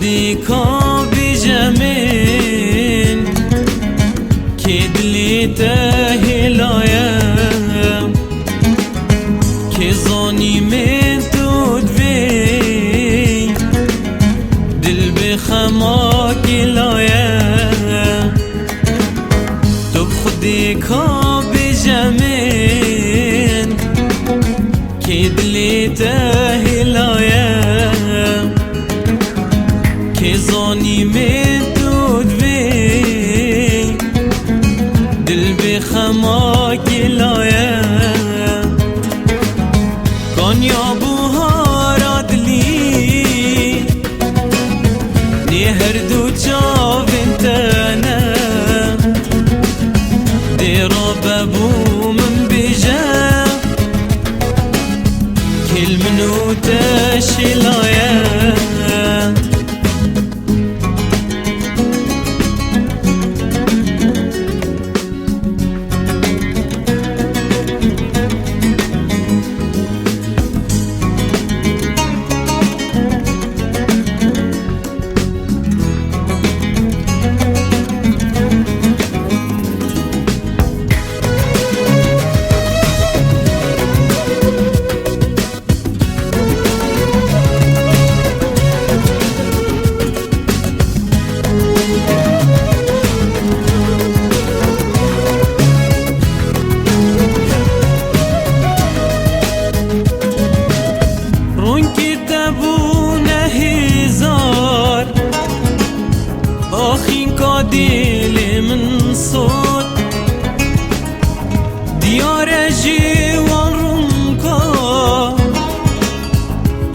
دیکا بیجمین که دلی تهلایم که زانی من تو دوی دل بخما گلایم تو خودی کا بیجمین که دلی تهلایم که زانی من تو دوی دل بخما گلایم کانیا بوهارا دلی نی هر دو چاوین تنم دیرا ببو من بیجم کل منو تشلایم دل من صوت دیار جوان رونکا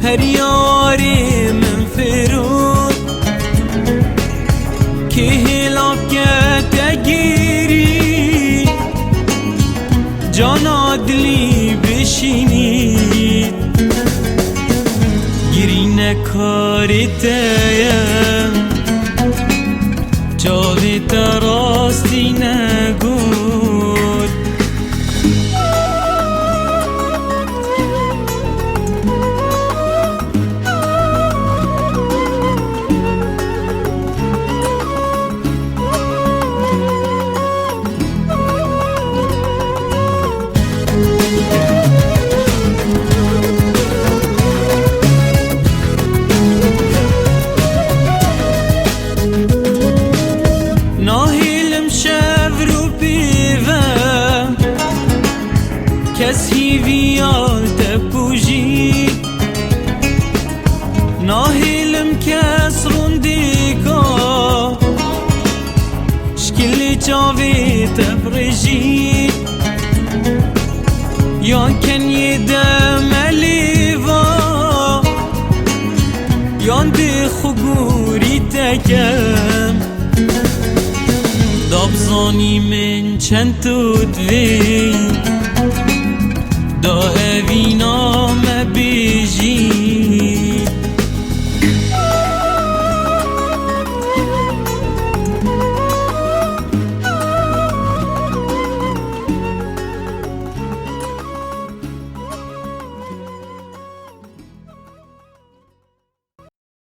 هر یاری من فرود که هلاکت گیری جانا دلی بشینید گیری نکاری تایم جاوی تراستی نگود کس هیویال تپوژی ناهیلم کس روندیگا شکلی چاوی تبرجی یا کنی دم لیوا یا دی خگوری تکم دابزانی من چند تو دوی